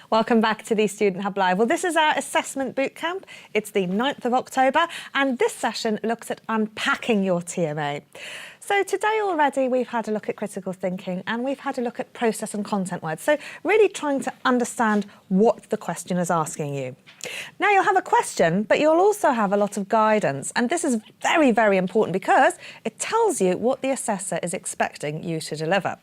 Welcome back to the Student Hub Live. Well, this is our assessment bootcamp. It's the 9th of October, and this session looks at unpacking your TMA. So today already we've had a look at critical thinking and we've had a look at process and content words. So really trying to understand what the question is asking you. Now you'll have a question, but you'll also have a lot of guidance. And this is very, very important because it tells you what the assessor is expecting you to deliver.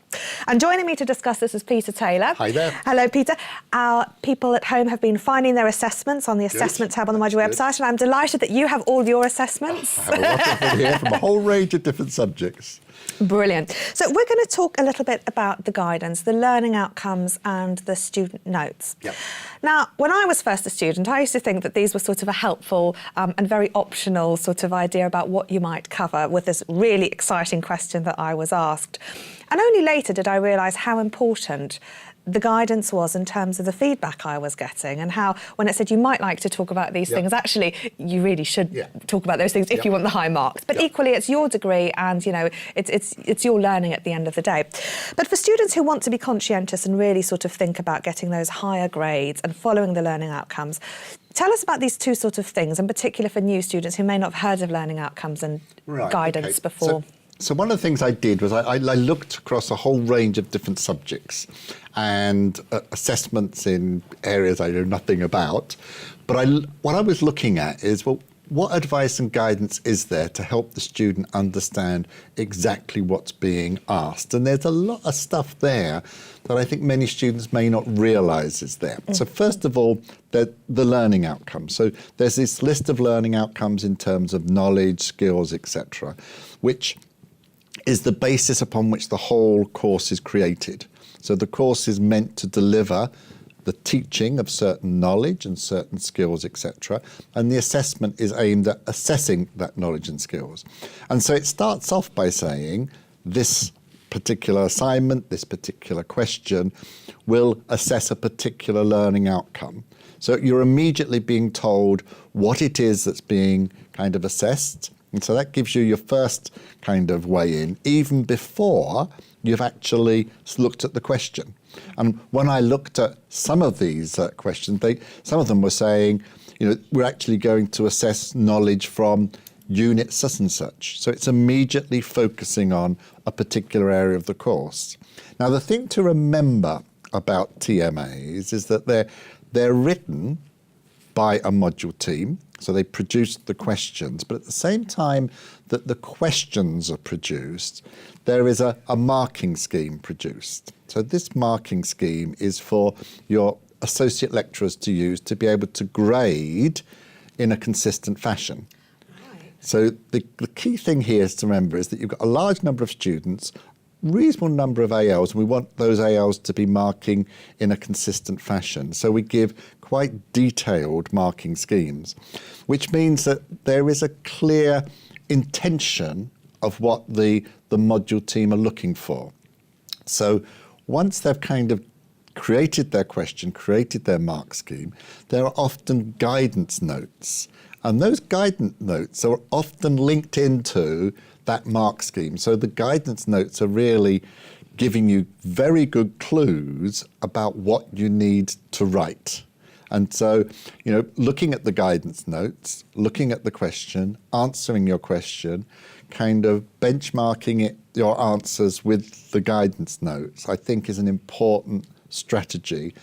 And joining me to discuss this is Peter Taylor. Hi there. Hello, Peter. Our people at home have been finding their assessments on the assessment tab on the module website, and I'm delighted that you have all your assessments. I have a lot of them here from a whole range of different subjects. Brilliant. So we're going to talk a little bit about the guidance, the learning outcomes and the student notes. Yep. Now, when I was first a student, I used to think that these were sort of a helpful and very optional sort of idea about what you might cover with this really exciting question that I was asked. And only later did I realise how important the guidance was in terms of the feedback I was getting, and how when it said you might like to talk about these things, actually you really should talk about those things if you want the high marks. But equally it's your degree and, you know, it's your learning at the end of the day. But for students who want to be conscientious and really sort of think about getting those higher grades and following the learning outcomes, tell us about these two sort of things, in particular for new students who may not have heard of learning outcomes and guidance before. So one of the things I did was I looked across a whole range of different subjects and assessments in areas I know nothing about. But what I was looking at is, well, what advice and guidance is there to help the student understand exactly what's being asked? And there's a lot of stuff there that I think many students may not realise is there. So first of all, the learning outcomes. So there's this list of learning outcomes in terms of knowledge, skills, etc., which is the basis upon which the whole course is created. So the course is meant to deliver the teaching of certain knowledge and certain skills, etc. And the assessment is aimed at assessing that knowledge and skills. And so it starts off by saying this particular assignment, this particular question will assess a particular learning outcome. So you're immediately being told what it is that's being kind of assessed. And so that gives you your first kind of way in, even before you've actually looked at the question. And when I looked at some of these questions, some of them were saying, you know, we're actually going to assess knowledge from unit such and such. So it's immediately focusing on a particular area of the course. Now, the thing to remember about TMAs is that they're written by a module team. So they produce the questions, but at the same time that the questions are produced, there is a marking scheme produced. So this marking scheme is for your associate lecturers to use to be able to grade in a consistent fashion. Right. So the key thing here is to remember is that you've got a large number of students, reasonable number of ALs, and we want those ALs to be marking in a consistent fashion. So we give quite detailed marking schemes, which means that there is a clear intention of what the module team are looking for. So once they've kind of created their question, created their mark scheme, there are often guidance notes. And those guidance notes are often linked into that mark scheme. So the guidance notes are really giving you very good clues about what you need to write. And so, you know, looking at the guidance notes, looking at the question, answering your question, kind of benchmarking your answers with the guidance notes, I think is an important strategy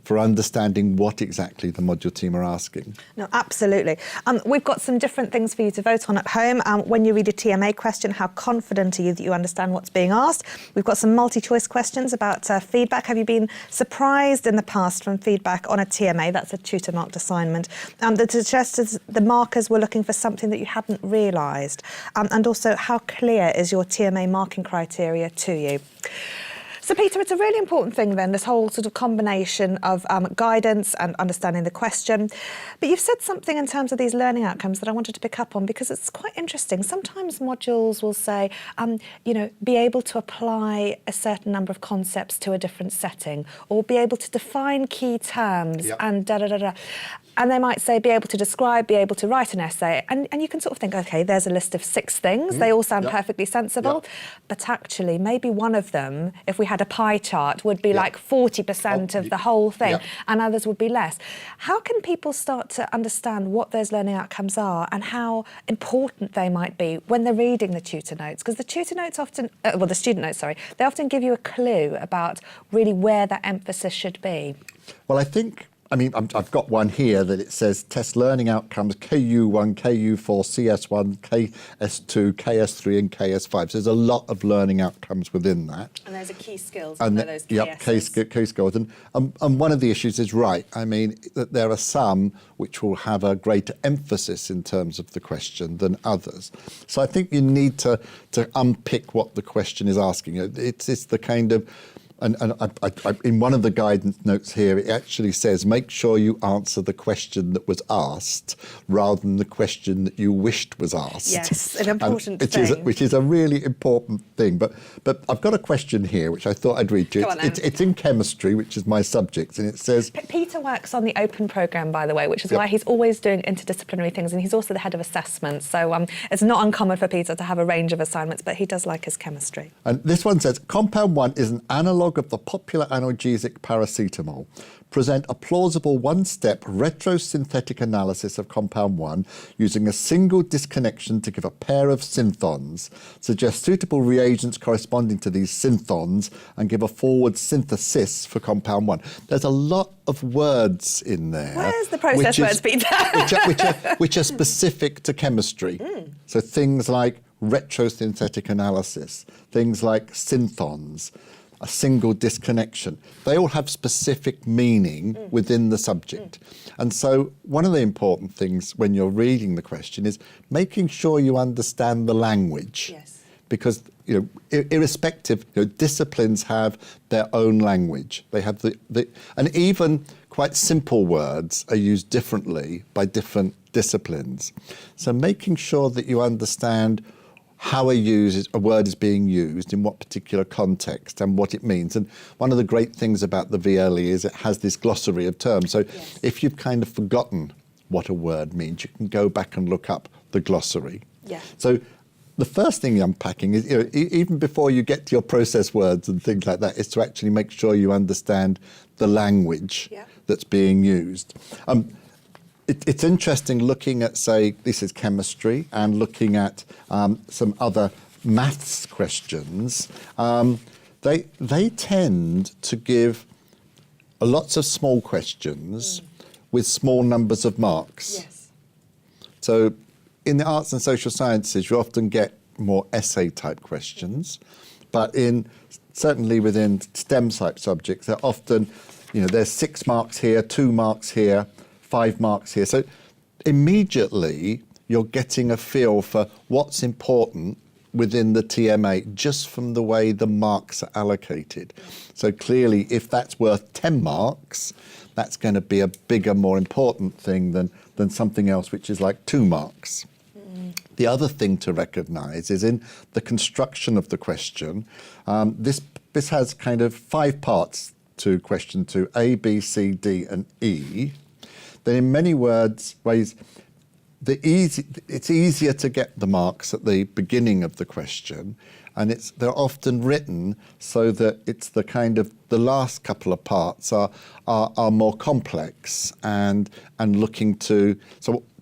for understanding what exactly the module team are asking. No, absolutely. We've got some different things for you to vote on at home. When you read a TMA question, how confident are you that you understand what's being asked? We've got some multi-choice questions about feedback. Have you been surprised in the past from feedback on a TMA? That's a tutor marked assignment. That suggests the markers were looking for something that you hadn't realised. And also, how clear is your TMA marking criteria to you? So, Peter, it's a really important thing then, this whole sort of combination of guidance and understanding the question. But you've said something in terms of these learning outcomes that I wanted to pick up on because it's quite interesting. Sometimes modules will say, you know, be able to apply a certain number of concepts to a different setting or be able to define key terms and da-da-da-da. And they might say, be able to describe, be able to write an essay. And you can sort of think, OK, there's a list of 6 things. They all sound perfectly sensible. But actually, maybe one of them, if we had a pie chart, would be like 40% of the whole thing, and others would be less. How can people start to understand what those learning outcomes are and how important they might be when they're reading the tutor notes? Because the tutor notes often, the student notes, sorry, they often give you a clue about really where that emphasis should be. Well, I've got one here that it says test learning outcomes KU1, KU4, CS1, KS2, KS3 and KS5. So there's a lot of learning outcomes within that. And those are key skills, and those KSs. Key skills. And one of the issues is that there are some which will have a greater emphasis in terms of the question than others. So I think you need to unpick what the question is asking. It's the kind of... And in one of the guidance notes here, it actually says, make sure you answer the question that was asked rather than the question that you wished was asked. Yes, an important thing. Which is a really important thing. But I've got a question here, which I thought I'd read to you. It's in chemistry, which is my subject, and it says... Peter works on the Open programme, by the way, which is why he's always doing interdisciplinary things, and he's also the head of assessment. So it's not uncommon for Peter to have a range of assignments, but he does like his chemistry. And this one says, compound 1 is an analogue of the popular analgesic paracetamol. Present a plausible one-step retrosynthetic analysis of compound 1 using a single disconnection to give a pair of synthons. Suggest suitable reagents corresponding to these synthons and give a forward synthesis for compound 1. There's a lot of words in there. Where's the process words, Peter? which are specific to chemistry. So things like retrosynthetic analysis, things like synthons, a single disconnection. They all have specific meaning within the subject. And so one of the important things when you're reading the question is making sure you understand the language. Yes. Because, irrespective, disciplines have their own language. They have and even quite simple words are used differently by different disciplines. So making sure that you understand how a word is being used in what particular context and what it means. And one of the great things about the VLE is it has this glossary of terms. So if you've kind of forgotten what a word means, you can go back and look up the glossary. Yeah. So the first thing unpacking is, even before you get to your process words and things like that, is to actually make sure you understand the language that's being used. It's interesting looking at, say, this is chemistry, and looking at some other maths questions. They tend to give lots of small questions with small numbers of marks. Yes. So in the arts and social sciences, you often get more essay-type questions, but certainly within STEM-type subjects, they're often, there's 6 marks here, 2 marks here, 5 marks here. So immediately you're getting a feel for what's important within the TMA just from the way the marks are allocated. So clearly, if that's worth 10 marks, that's going to be a bigger, more important thing than something else which is like 2 marks. The other thing to recognise is in the construction of the question, this has kind of 5 parts to question 2, A, B, C, D and E. Then in many ways, it's easier to get the marks at the beginning of the question, and they're often written so that it's the kind of the last couple of parts are more complex and looking to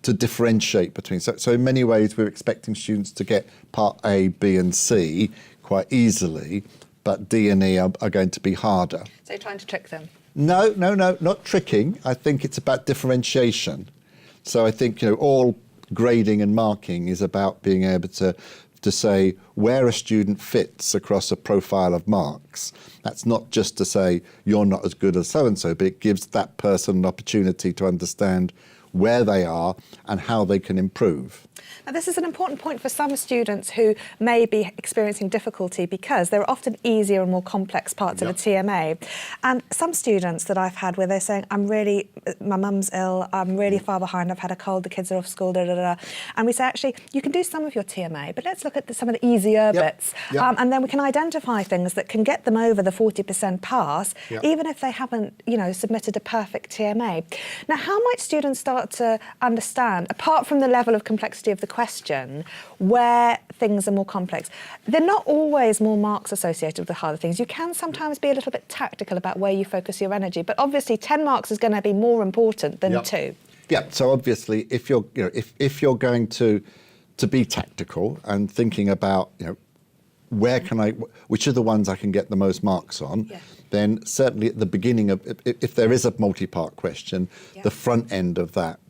differentiate between. So in many ways, we're expecting students to get part A, B, and C quite easily, but D and E are going to be harder. So you're trying to trick them. No, not tricking. I think it's about differentiation. So I think all grading and marking is about being able to say where a student fits across a profile of marks. That's not just to say you're not as good as so-and-so, but it gives that person an opportunity to understand where they are and how they can improve. Now, this is an important point for some students who may be experiencing difficulty because there are often easier and more complex parts of a TMA. And some students that I've had where they're saying, my mum's ill, I'm really far behind, I've had a cold, the kids are off school, da, da, da. And we say, actually, you can do some of your TMA, but let's look at some of the easier bits. And then we can identify things that can get them over the 40% pass, even if they haven't, submitted a perfect TMA. Now, how might students start to understand, apart from the level of complexity of the question, where things are more complex? They're not always more marks associated with the harder things. You can sometimes be a little bit tactical about where you focus your energy, but obviously 10 marks is going to be more important than 2. Yeah, so obviously if you're if you're going to be tactical and thinking about which are the ones I can get the most marks on, then certainly at the beginning of, if there is a multi-part question, the front end of that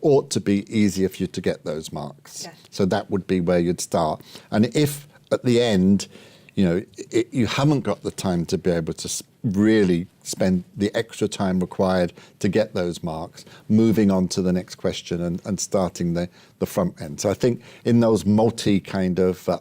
ought to be easier for you to get those marks. So that would be where you'd start. And if at the end, you haven't got the time to be able to really spend the extra time required to get those marks, moving on to the next question and starting the front end. So I think in those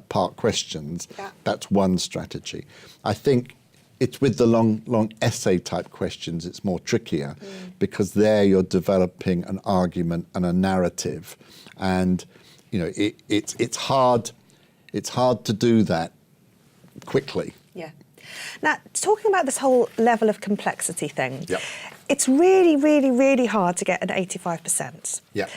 part questions, that's one strategy. I think it's with the long essay type questions, it's more trickier because there you're developing an argument and a narrative, and it's hard to do that quickly. Yeah. Now, talking about this whole level of complexity thing, it's really, really, really hard to get an 85%. Yeah.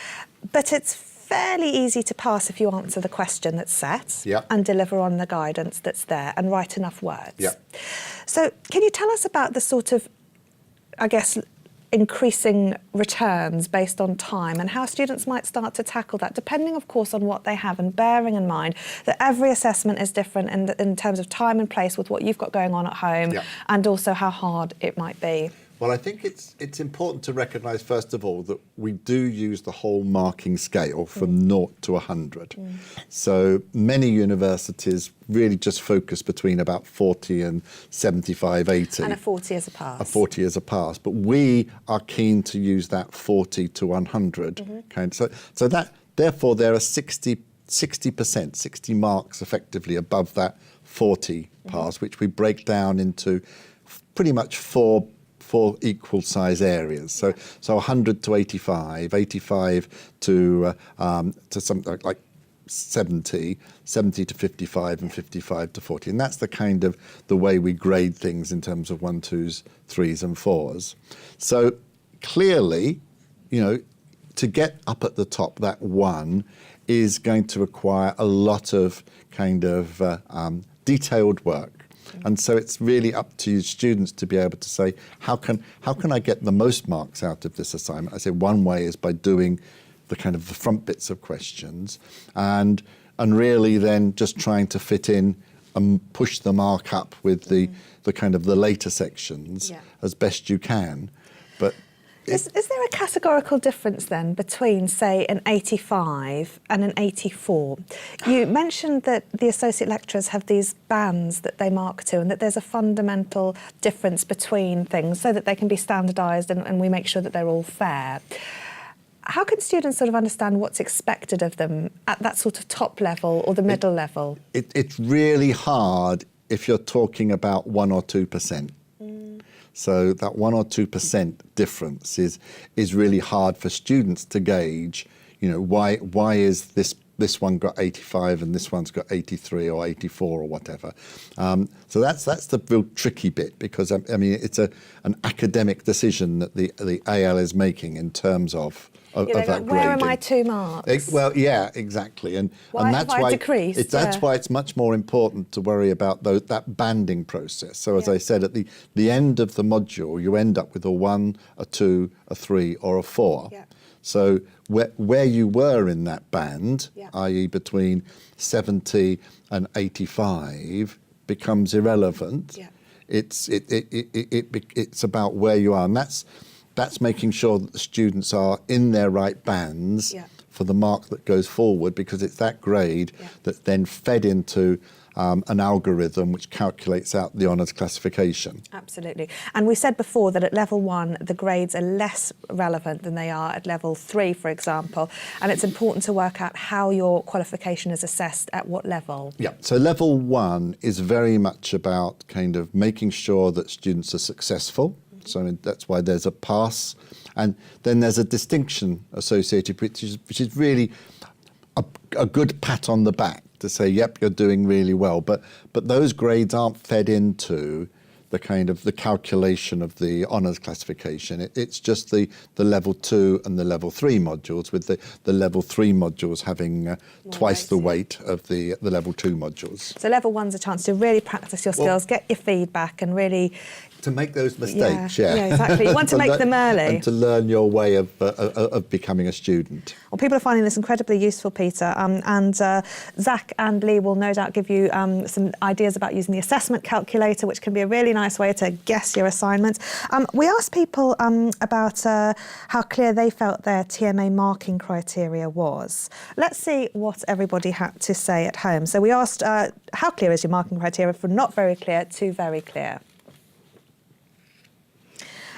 But it's fairly easy to pass if you answer the question that's set and deliver on the guidance that's there and write enough words. Yeah. So can you tell us about the sort of, increasing returns based on time and how students might start to tackle that, depending, of course, on what they have, and bearing in mind that every assessment is different in terms of time and place with what you've got going on at home and also how hard it might be? Well, I think it's important to recognise, first of all, that we do use the whole marking scale from 0 to 100. So many universities really just focus between about 40 and 75, 80. And a 40 as a pass. A 40 as a pass. But we are keen to use that 40 to 100 kind. So that, therefore, there are 60%, 60 marks effectively above that 40 pass, which we break down into pretty much four equal size areas. So 100 to 85, 85 to something like 70, 70 to 55, and 55 to 40. And that's the way we grade things in terms of 1s, 2s, 3s and 4s. So clearly, to get up at the top, that 1 is going to require a lot of detailed work. And so it's really up to students to be able to say, how can I get the most marks out of this assignment? I say one way is by doing the front bits of questions and really then just trying to fit in and push the mark up with the later sections as best you can. But is there a categorical difference then between, say, an 85 and an 84? You mentioned that the associate lecturers have these bands that they mark to and that there's a fundamental difference between things so that they can be standardised and we make sure that they're all fair. How can students sort of understand what's expected of them at that sort of top level or the middle level? It's really hard if you're talking about 1 or 2%. So that 1 or 2% difference is really hard for students to gauge. Why is this one got 85 and this one's got 83 or 84 or whatever. So that's the real tricky bit because it's an academic decision that the AL is making in terms of that grading. Where are my 2 marks? Well, yeah, exactly, and that's why decreased? That's why it's much more important to worry about that banding process. So as I said, at the end of the module, you end up with a 1, a 2, a 3, or a 4. Yeah. So where you were in that band, i.e. between 70 and 85, becomes irrelevant. Yeah. It's about where you are, and that's making sure that the students are in their right bands for the mark that goes forward, because it's that grade that's then fed into an algorithm which calculates out the honours classification. Absolutely. And we said before that at level 1, the grades are less relevant than they are at level 3, for example. And it's important to work out how your qualification is assessed at what level. Yeah, so level 1 is very much about kind of making sure that students are successful. So I mean, that's why there's a pass. And then there's a distinction associated, which is really a good pat on the back to say, yep, you're doing really well. But those grades aren't fed into the kind of the calculation of the honours classification. It's just the level 2 and the level 3 modules, with the level 3 modules having twice the weight of the level 2 modules. So level 1's a chance to really practice your skills, get your feedback, and really to make those mistakes, yeah, exactly. You want to make them early. And to learn your way of becoming a student. Well, people are finding this incredibly useful, Peter, and Zach and Lee will no doubt give you some ideas about using the assessment calculator, which can be a really nice way to guess your assignments. We asked people about how clear they felt their TMA marking criteria was. Let's see what everybody had to say at home. So we asked, how clear is your marking criteria, from not very clear to very clear?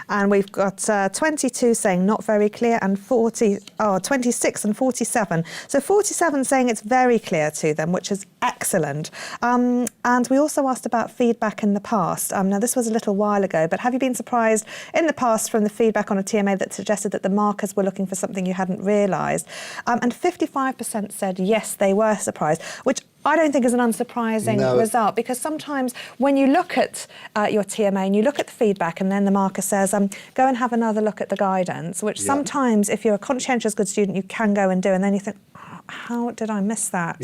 And we've got 22 saying not very clear, and 26 and 47. So 47 saying it's very clear to them, which is excellent. And we also asked about feedback in the past. Now, this was a little while ago, but have you been surprised in the past from the feedback on a TMA that suggested that the markers were looking for something you hadn't realised? And 55% said yes, they were surprised, which I don't think is an unsurprising result, because sometimes when you look at your TMA and you look at the feedback and then the marker says, go and have another look at the guidance, which sometimes if you're a conscientious good student, you can go and do, and then you think, oh, how did I miss that?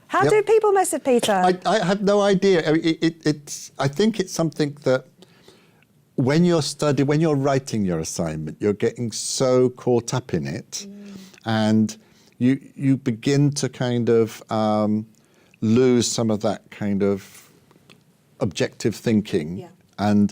How do people miss it, Peter? I have no idea. I mean, I think it's something that when you're writing your assignment, you're getting so caught up in it, and you begin to kind of lose some of that kind of objective thinking. And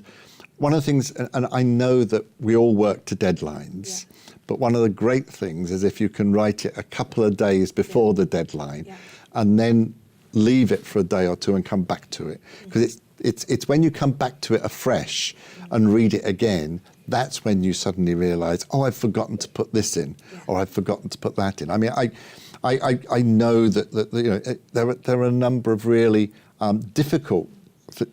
one of the things, and I know that we all work to deadlines, but one of the great things is if you can write it a couple of days before the deadline and then leave it for a day or two and come back to it. Because it's when you come back to it afresh and read it again, that's when you suddenly realise, oh, I've forgotten to put this in, or I've forgotten to put that in. I mean, I know that you know there are a number of really difficult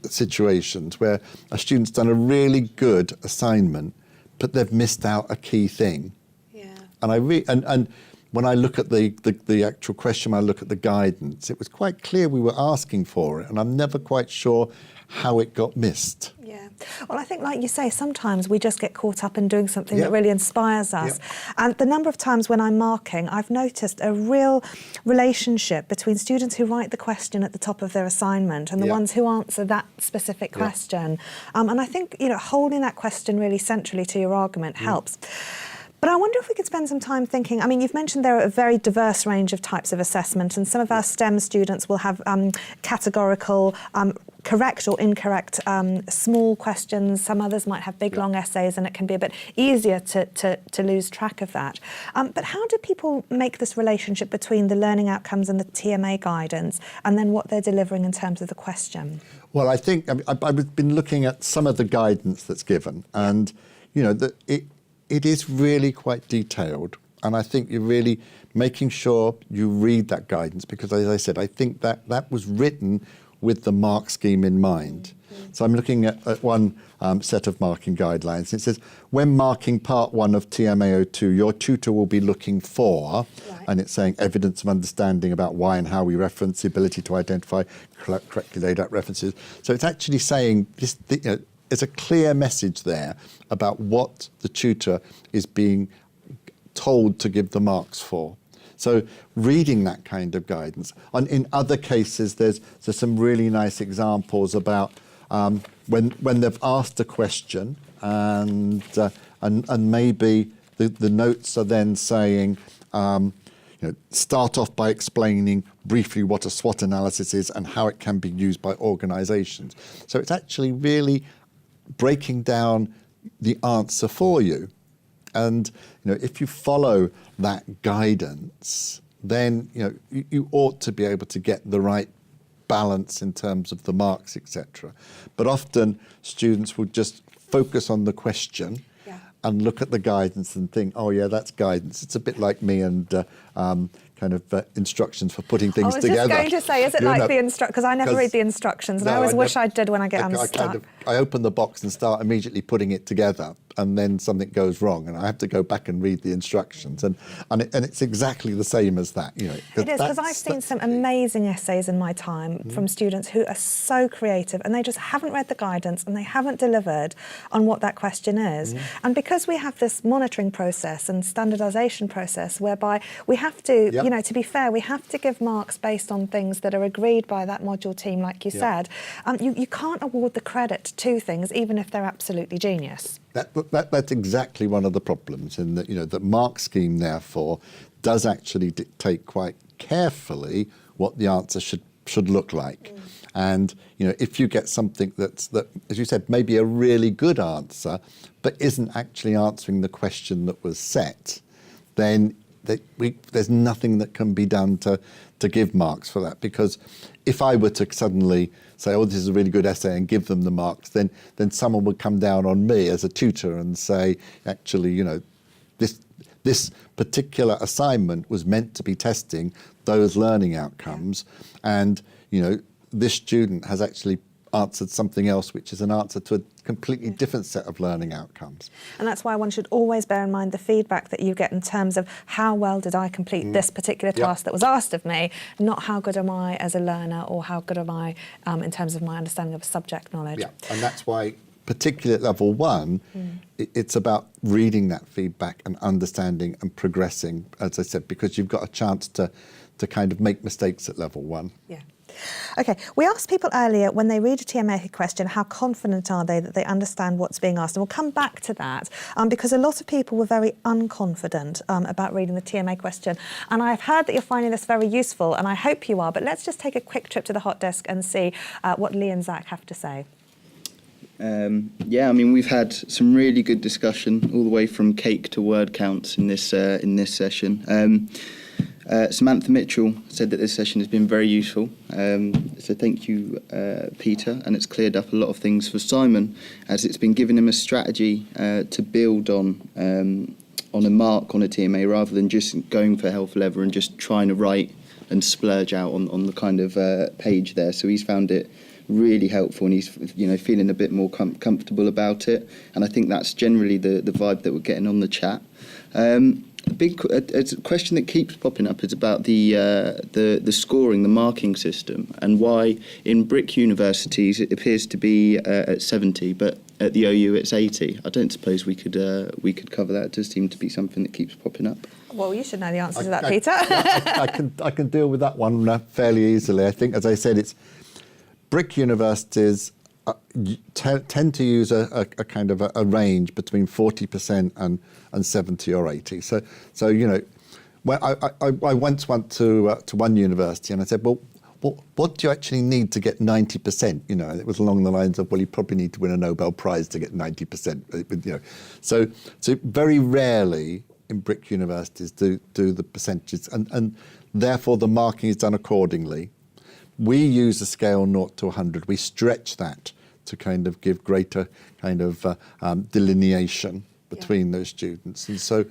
situations where a student's done a really good assignment, but they've missed out a key thing. And when I look at the actual question, when I look at the guidance, it was quite clear we were asking for it, and I'm never quite sure how it got missed. Well, I think, like you say, sometimes we just get caught up in doing something that really inspires us. And the number of times when I'm marking, I've noticed a real relationship between students who write the question at the top of their assignment and the ones who answer that specific question. And I think, you know, holding that question really centrally to your argument helps. But I wonder if we could spend some time thinking, I mean, you've mentioned there are a very diverse range of types of assessment, and some of our STEM students will have categorical, correct or incorrect small questions. Some others might have big, long essays, and it can be a bit easier to lose track of that. But how do people make this relationship between the learning outcomes and the TMA guidance, and then what they're delivering in terms of the question? Well, I think I've been looking at some of the guidance that's given, and, you know, it is really quite detailed, and I think you're really making sure you read that guidance, because, as I said, I think that was written with the mark scheme in mind. So I'm looking at one set of marking guidelines. It says, when marking part 1 of TMA02, your tutor will be looking for, and it's saying evidence of understanding about why and how we reference, the ability to identify correctly laid out references. So it's actually saying this. There's a clear message there about what the tutor is being told to give the marks for. So reading that kind of guidance. And in other cases, there's some really nice examples about when they've asked a question and maybe the notes are then saying, start off by explaining briefly what a SWOT analysis is and how it can be used by organisations. So it's actually really breaking down the answer for you. And if you follow that guidance, then you ought to be able to get the right balance in terms of the marks, etc. But often students will just focus on the question and look at the guidance and think, oh yeah, that's guidance. It's a bit like me and instructions for putting things together. I was just going to say, is it like the instructions? Because I never read the instructions, and I always wish I did when I get unstuck. I open the box and start immediately putting it together, and then something goes wrong, and I have to go back and read the instructions, and it's exactly the same as that. You know, it is, because I've seen some amazing essays in my time from students who are so creative, and they just haven't read the guidance and they haven't delivered on what that question is. And because we have this monitoring process and standardisation process whereby we have to, you know, to be fair, we have to give marks based on things that are agreed by that module team, like you said. You can't award the credit to things even if they're absolutely genius. That's exactly one of the problems, in that, you know, the mark scheme therefore does actually dictate quite carefully what the answer should look like. And you know, if you get something that, as you said, maybe a really good answer, but isn't actually answering the question that was set, then there's nothing that can be done to give marks for that. Because if I were to suddenly say, oh, this is a really good essay, and give them the marks, then someone would come down on me as a tutor and say, actually, you know, this particular assignment was meant to be testing those learning outcomes, and you know, this student has actually answered something else, which is an answer to a completely different set of learning outcomes. And that's why one should always bear in mind the feedback that you get in terms of how well did I complete this particular task that was asked of me, not how good am I as a learner, or how good am I in terms of my understanding of subject knowledge. Yeah, and that's why, particularly at level 1, it's about reading that feedback and understanding and progressing, as I said, because you've got a chance to kind of make mistakes at level 1. Yeah. OK, we asked people earlier, when they read a TMA question, how confident are they that they understand what's being asked? And we'll come back to that, because a lot of people were very unconfident about reading the TMA question. And I've heard that you're finding this very useful, and I hope you are. But let's just take a quick trip to the hot desk and see what Lee and Zach have to say. Yeah, I mean, we've had some really good discussion all the way from cake to word counts in this session. Samantha Mitchell said that this session has been very useful, so thank you, Peter, and it's cleared up a lot of things for Simon, as it's been giving him a strategy to build on a mark on a TMA, rather than just going for hell for leather and just trying to write and splurge out on the kind of page there. So he's found it really helpful, and he's feeling a bit more comfortable about it, and I think that's generally the vibe that we're getting on the chat. A question that keeps popping up is about the scoring, the marking system, and why in BRIC universities it appears to be at 70, but at the OU it's 80. I don't suppose we could cover that. It does seem to be something that keeps popping up. Well, you should know the answer to that, Peter. I can deal with that one fairly easily. I think, as I said, it's BRIC universities tend to use a kind of a range between 40% and 70 or 80. So you know, when I once went to one university and I said, well, what do you actually need to get 90%? You know, and it was along the lines of, well, you probably need to win a Nobel Prize to get 90%. You know, so very rarely in BRIC universities do the percentages, and therefore the marking is done accordingly. We use a scale 0 to 100. We stretch that to kind of give greater kind of delineation between those students, and so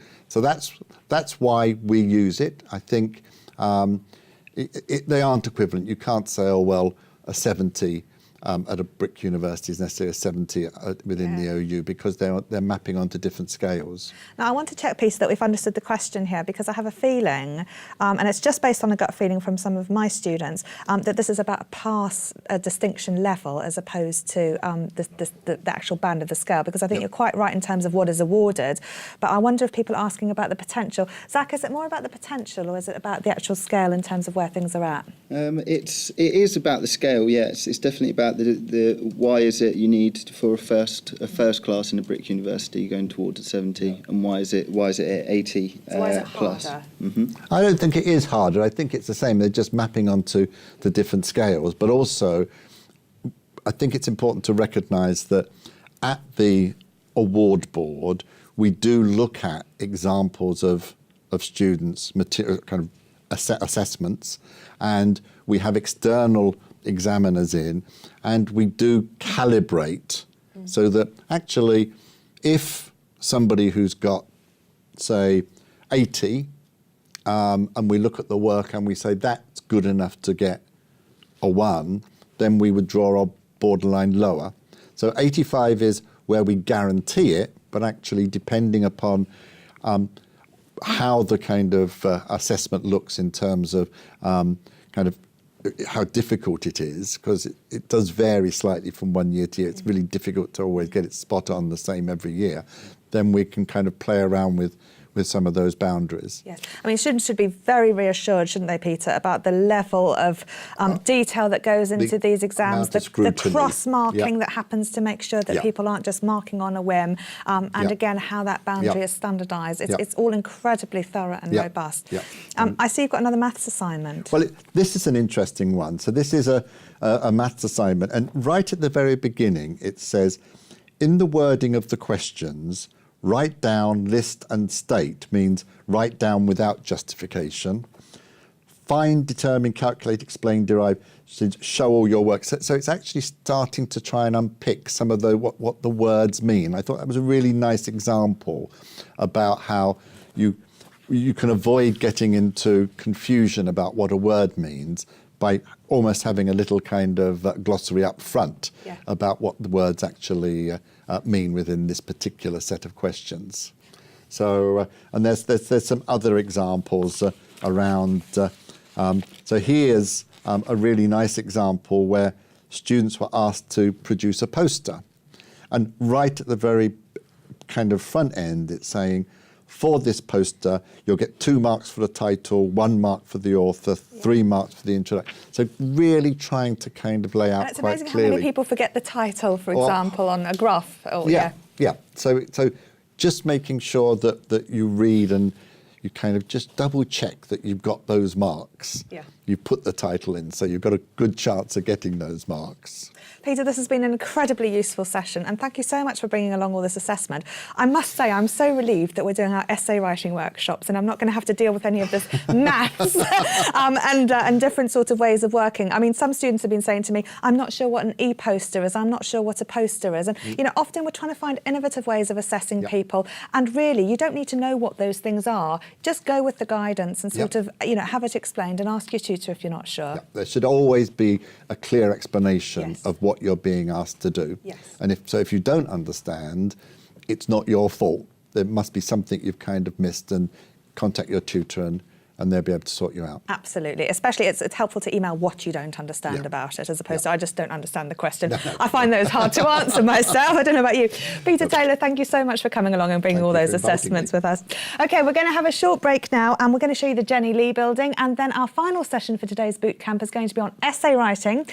that's why we use it. I think they aren't equivalent. You can't say, oh well, a 70 at a BRIC university is necessarily a 70 within the OU, because they're mapping onto different scales. Now, I want to check, Peter, that we've understood the question here, because I have a feeling, and it's just based on a gut feeling from some of my students, that this is about a distinction level as opposed to the actual band of the scale, because I think you're quite right in terms of what is awarded, but I wonder if people are asking about the potential. Zach, is it more about the potential, or is it about the actual scale in terms of where things are at? It is about the scale, yes. It's definitely about the why is it you need for a first class in a BRIC university going towards a 70, and why is it at 80 so why is it plus? Harder? Mm-hmm. I don't think it is harder. I think it's the same. They're just mapping onto the different scales. But also, I think it's important to recognise that at the award board, we do look at examples of students' material, kind of assessments, and we have external examiners in, and we do calibrate so that actually if somebody who's got, say, 80, and we look at the work and we say that's good enough to get a 1, then we would draw our borderline lower. So 85 is where we guarantee it, but actually depending upon how the kind of assessment looks in terms of kind of how difficult it is, because it does vary slightly from one year to year. It's really difficult to always get it spot on the same every year. Then we can kind of play around with some of those boundaries. Yes, I mean, students should be very reassured, shouldn't they, Peter, about the level of detail that goes into these exams, the cross-marking that happens to make sure that people aren't just marking on a whim, and again, how that boundary is standardised. It's all incredibly thorough and robust. I see you've got another maths assignment. Well, this is an interesting one. So this is a maths assignment, and right at the very beginning, it says, in the wording of the questions, write down, list and state means write down without justification. Find, determine, calculate, explain, derive, show all your work. So it's actually starting to try and unpick some of what the words mean. I thought that was a really nice example about how you can avoid getting into confusion about what a word means by almost having a little kind of glossary up front about what the words actually mean within this particular set of questions. So, and there's some other examples around. So here's a really nice example where students were asked to produce a poster. And right at the very kind of front end, it's saying, for this poster, you'll get 2 marks for the title, 1 mark for the author, 3 marks for the introduction. So really trying to kind of lay out quite clearly. It's amazing how many people forget the title, for example, on a graph. So just making sure that you read and you kind of just double check that you've got those marks. You put the title in, so you've got a good chance of getting those marks. Peter, this has been an incredibly useful session, and thank you so much for bringing along all this assessment. I must say, I'm so relieved that we're doing our essay writing workshops, and I'm not going to have to deal with any of this maths and different sort of ways of working. I mean, some students have been saying to me, I'm not sure what an e-poster is, I'm not sure what a poster is. And, you know, often we're trying to find innovative ways of assessing people, and really, you don't need to know what those things are. Just go with the guidance and sort of, you know, have it explained and ask your tutor if you're not sure. There should always be a clear explanation of what you're being asked to do. And if you don't understand, it's not your fault. There must be something you've kind of missed, and contact your tutor and they'll be able to sort you out. Absolutely. Especially it's helpful to email what you don't understand about it, as opposed to I just don't understand the question. I find those hard to answer myself. I don't know about you. Peter Taylor, thank you so much for coming along and bringing all those assessments with us. OK, we're going to have a short break now, and we're going to show you the Jenny Lee building, and then our final session for today's boot camp is going to be on essay writing.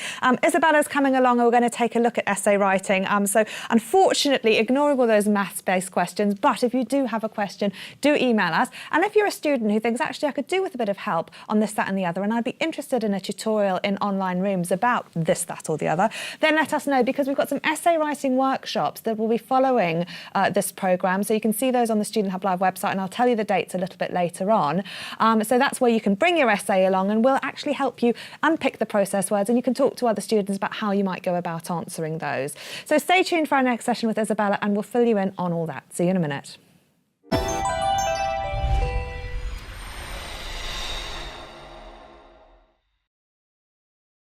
Isabella's coming along, and we're going to take a look at essay writing. So unfortunately, ignoring all those maths-based questions, but if you do have a question, do email us. And if you're a student who thinks, actually, I could do with a bit of help on this, that and the other, and I'd be interested in a tutorial in online rooms about this, that or the other, then let us know, because we've got some essay writing workshops that will be following this programme. So you can see those on the Student Hub Live website, and I'll tell you the dates a little bit later on. So that's where you can bring your essay along, and we'll actually help you unpick the process words, and you can talk to other students about how you might go about answering those. So stay tuned for our next session with Isabella, and we'll fill you in on all that. See you in a minute.